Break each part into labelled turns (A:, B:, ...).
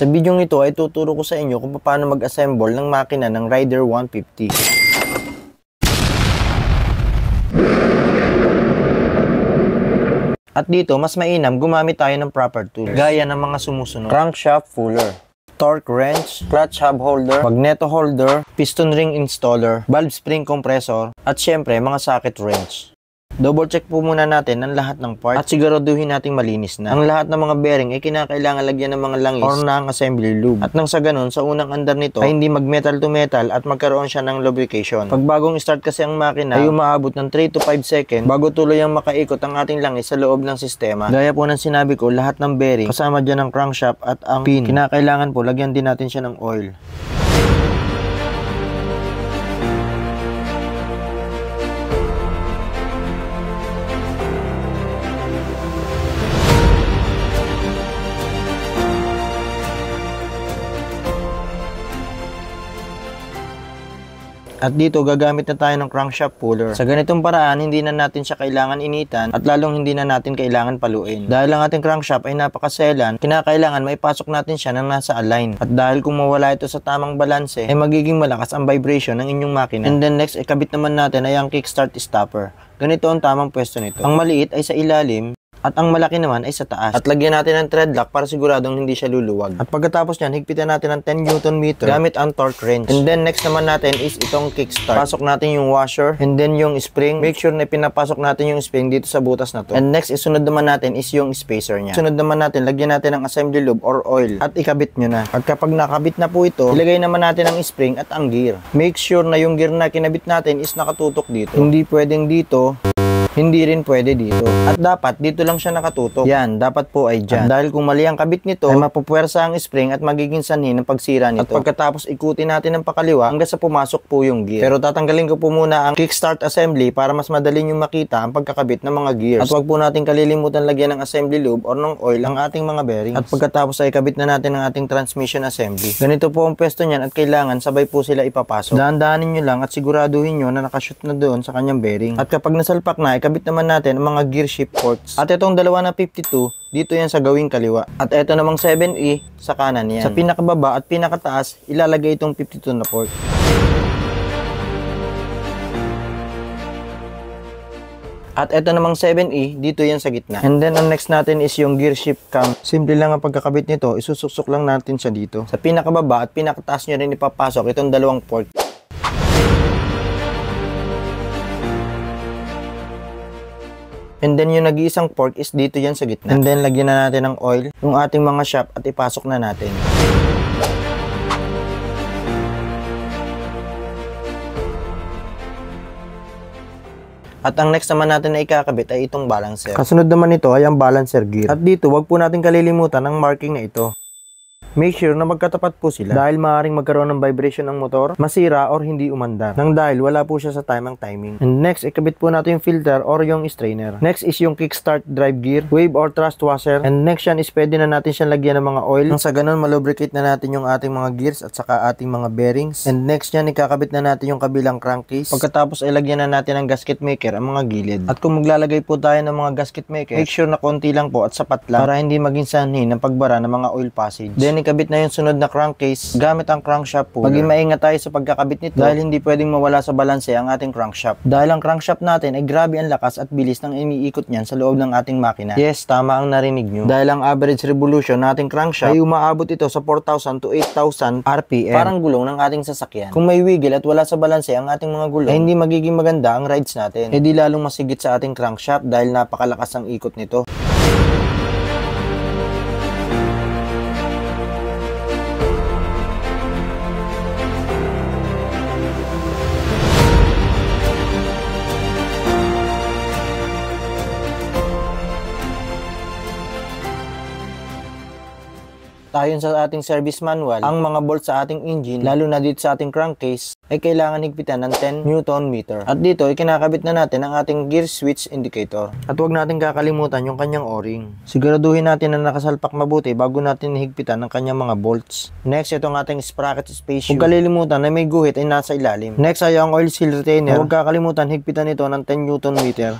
A: Sa video ito ay tuturo ko sa inyo kung paano mag-assemble ng makina ng Rider 150. At dito, mas mainam gumamit tayo ng proper tools, gaya ng mga sumusunod: crankshaft puller, torque wrench, clutch hub holder, magneto holder, piston ring installer, valve spring compressor, at syempre mga socket wrench. Double check po muna natin ang lahat ng parts at siguraduhin nating malinis na. Ang lahat ng mga bearing ay kinakailangan lagyan ng mga langis or ng assembly lube. At nang sa ganun, sa unang andar nito ay hindi mag metal to metal at magkaroon siya ng lubrication. Pag bagong start kasi ang makina ay umaabot ng 3 to 5 seconds bago tuloy ang makaikot ang ating langis sa loob ng sistema. Gaya po ng sinabi ko, lahat ng bearing kasama dyan ang crankshaft at ang pin, kinakailangan po lagyan din natin siya ng oil. At dito, gagamit na tayo ng crankshaft puller. Sa ganitong paraan, hindi na natin siya kailangan initan at lalong hindi na natin kailangan paluin. Dahil ang ating crankshaft ay napakaselan, kinakailangan maipasok natin siya nang nasa align. At dahil kung mawala ito sa tamang balanse, ay magiging malakas ang vibration ng inyong makina. And then next, ikabit naman natin ay ang kickstart stopper. Ganito ang tamang pwesto nito. Ang maliit ay sa ilalim, at ang malaki naman ay sa taas. At lagyan natin ng thread lock para siguradong hindi siya luluwag. At pagkatapos nyan, higpitan natin ng 10 Nm gamit ang torque wrench. And then next naman natin is itong kickstart. Pasok natin yung washer and then yung spring. Make sure na pinapasok natin yung spring dito sa butas na to. And next, isunod naman natin is yung spacer nya. Sunod naman natin, lagyan natin ng assembly lube or oil at ikabit nyo na. At kapag nakabit na po ito, ilagay naman natin ang spring at ang gear. Make sure na yung gear na kinabit natin is nakatutok dito. Hindi pwedeng dito, hindi rin pwede dito. At dapat dito lang siya nakatutok. Yan, dapat po ay dyan. At dahil kung mali ang kabit nito, ay mapupuwersa ang spring at magiging sanhi ng pagsira nito. At pagkatapos ikutin natin ng pakaliwa hanggang sa pumasok po yung gear. Pero tatanggalin ko po muna ang kickstart assembly para mas madali nyo makita ang pagkakabit ng mga gears. At wag po natin kalilimutan lagyan ng assembly lube or ng oil ang ating mga bearings. At pagkatapos ay kabit na natin ang ating transmission assembly. Ganito po ang pwesto niyan at kailangan sabay po sila ipapasok. Dahan-dahanin nyo lang at siguraduhin nyo na nakashoot na doon sa kanyang bearing. At kapag nasalpak na, kabit naman natin ang mga gear shift ports. At itong dalawa na 52, dito yan sa gawing kaliwa. At ito namang 7E, sa kanan yan. Sa pinakababa at pinakataas, ilalagay itong 52 na port. At ito namang 7E, dito yan sa gitna. And then, ang next natin is yung gear shift cam. Simple lang ang pagkakabit nito, isusuksok lang natin siya dito. Sa pinakababa at pinakataas nyo rin ipapasok itong dalawang port. And then yung nag-iisang port is dito yan sa gitna. And then lagyan na natin ng oil yung ating mga shaft at ipasok na natin. At ang next naman natin na ikakabit ay itong balancer. Kasunod naman nito ay ang balancer gear. At dito, wag po natin kalilimutan ang marking na ito. Make sure na magkatapat po sila dahil maaaring magkaroon ng vibration ng motor, masira or hindi umandar nang dahil wala po siya sa tamang timing. And next, ikabit po natin yung filter or yung strainer. Next is yung kickstart drive gear, wave or thrust washer. And next yan is pwede na natin siyang lagyan ng mga oil nang sa ganun malubricate na natin yung ating mga gears at saka ating mga bearings. And next yan, ikakabit na natin yung kabilang crankcase. Pagkatapos ay lagyan na natin ng gasket maker ang mga gilid. At kung maglalagay po tayo ng mga gasket maker, make sure na konti lang po at sapat lang para hindi maging sanhi ng pagbara ng mga oil passage. Then ikabit na yung sunod na crankcase gamit ang crankshaft puller. Maging maingat tayo sa pagkakabit nito dahil hindi pwedeng mawala sa balanse ang ating crankshaft. Dahil ang crankshaft natin ay grabe ang lakas at bilis ng iniikot niyan sa loob ng ating makina. Yes, tama ang narinig nyo. Dahil ang average revolution ng ating crankshaft ay umaabot ito sa 4,000 to 8,000 RPM. Parang gulong ng ating sasakyan. Kung may wiggle at wala sa balanse ang ating mga gulong, ay hindi magiging maganda ang rides natin. E di lalong masigit sa ating crankshaft dahil napakalakas ang ikot nito. Ayon sa ating service manual, ang mga bolt sa ating engine, lalo na dito sa ating crankcase, ay kailangan higpitan ng 10 Nm. At dito ay kinakabit na natin ang ating gear switch indicator. At huwag natin kakalimutan yung kanyang o-ring. Siguraduhin natin na nakasalpak mabuti bago natin higpitan ang kanyang mga bolts. Next, itong ating sprocket space. Huwag kalilimutan na may guhit ay nasa ilalim. Next ay ang oil seal retainer. Huwag kakalimutan higpitan ito ng 10 Nm.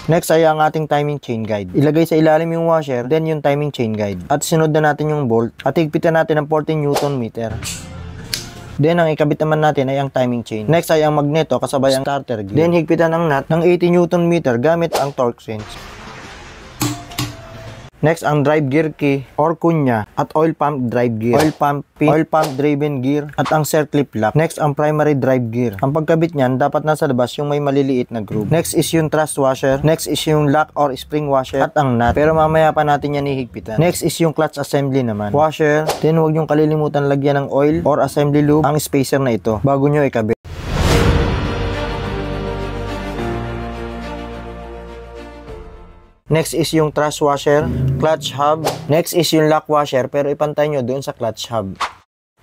A: Next ay ang ating timing chain guide. Ilagay sa ilalim yung washer, then yung timing chain guide. At sunod na natin yung bolt at higpitan natin ng 14 Newton meter. Then ang ikabit naman natin ay ang timing chain. Next ay ang magneto kasabay ang starter gear. Then higpitan ang nut ng 80 Newton meter gamit ang torque wrench. Next, ang drive gear key or kunya at oil pump drive gear, oil pump pin, oil pump driven gear at ang circlip lock. Next, ang primary drive gear. Ang pagkabit niyan dapat nasa labas yung may maliliit na groove. Next is yung thrust washer. Next is yung lock or spring washer at ang nut. Pero mamaya pa natin yan ihigpitan. Next is yung clutch assembly naman. Washer. Then huwag yung kalilimutan lagyan ng oil or assembly lube ang spacer na ito bago nyo ikabit. Next is yung thrust washer, clutch hub. Next is yung lock washer pero ipantay nyo doon sa clutch hub.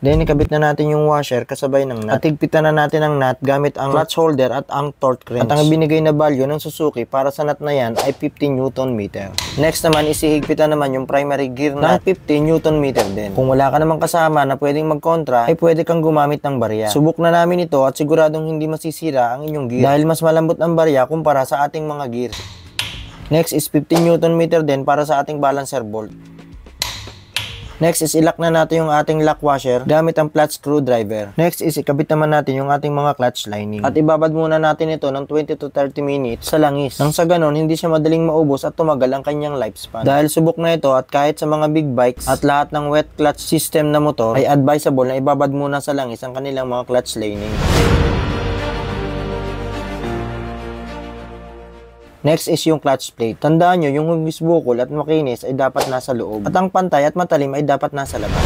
A: Then ikabit na natin yung washer kasabay ng nut. At higpitan na natin ang nut gamit ang clutch holder at ang torque wrench. At ang binigay na value ng Suzuki para sa nut na yan ay 15 Newton meter. Next naman is ihigpitan naman yung primary gear nut 15 Newton meter din. Kung wala ka namang kasama na pwedeng magkontra ay pwede kang gumamit ng barya. Subok na namin ito at siguradong hindi masisira ang inyong gear dahil mas malambot ang barya kumpara sa ating mga gear. Next is 15 Newton meter din para sa ating balancer bolt. Next is ilock na natin yung ating lock washer gamit ang flat screwdriver. Next is ikabit naman natin yung ating mga clutch lining. At ibabad muna natin ito ng 20 to 30 minutes sa langis. Nang sa ganon, hindi siya madaling maubos at tumagal ang kanyang lifespan. Dahil subok na ito at kahit sa mga big bikes at lahat ng wet clutch system na motor ay advisable na ibabad muna sa langis ang kanilang mga clutch lining. Next is yung clutch plate. Tandaan nyo, yung hugis bukol at makinis ay dapat nasa loob. At ang pantay at matalim ay dapat nasa labas.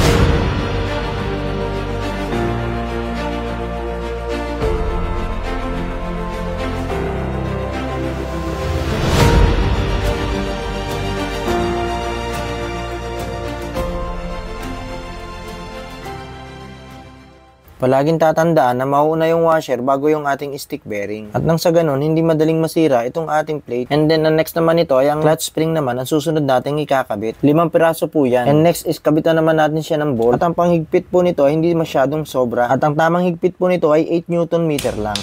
A: Palaging tatandaan na mauuna yung washer bago yung ating stick bearing. At nang sa ganun, hindi madaling masira itong ating plate. And then, ang next naman ito ay ang clutch spring naman ang susunod nating ikakabit. 5 piraso po yan. And next is kabitan naman natin siya ng bolt. At ang panghigpit po nito ay hindi masyadong sobra. At ang tamang higpit po nito ay 8 Newton meter lang.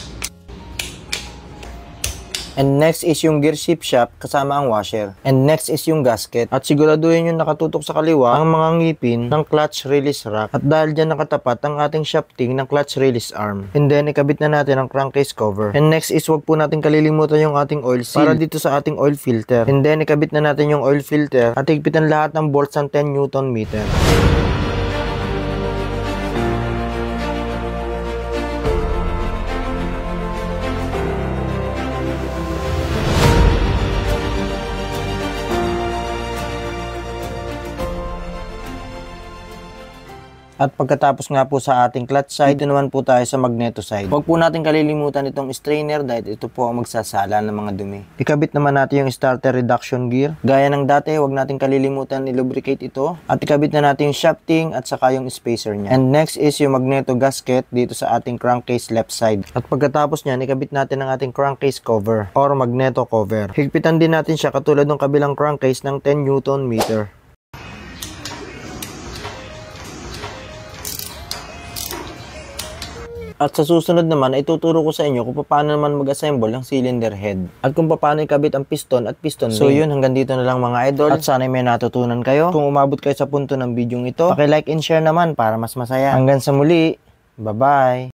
A: And next is yung gear shift shaft kasama ang washer. And next is yung gasket. At siguraduhin yung nakatutok sa kaliwa ang mga ngipin ng clutch release rack. At dahil dyan nakatapat ang ating shafting ng clutch release arm. And then ikabit na natin ang crankcase cover. And next is wag po natin kalilimutan yung ating oil seal para dito sa ating oil filter. And then ikabit na natin yung oil filter at higpitan lahat ng bolts ng 10 Newton meter. At pagkatapos nga po sa ating clutch side, ito naman po tayo sa magneto side. Huwag po natin kalilimutan itong strainer dahil ito po ang magsasala ng mga dumi. Ikabit naman natin yung starter reduction gear. Gaya ng dati, huwag natin kalilimutan i-lubricate ito. At ikabit na natin yung shafting at saka yung spacer niya. And next is yung magneto gasket dito sa ating crankcase left side. At pagkatapos niyan, ikabit natin ang ating crankcase cover or magneto cover. Higpitan din natin siya katulad ng kabilang crankcase ng 10 Newton meter. At sa susunod naman ay tuturo ko sa inyo kung paano naman mag-assemble ng cylinder head. At kung paano ikabit ang piston at piston ring. So yun, hanggang dito na lang mga idol. At sana may natutunan kayo. Kung umabot kayo sa punto ng video ito, paki-like and share naman para mas masaya. Hanggang sa muli, bye-bye!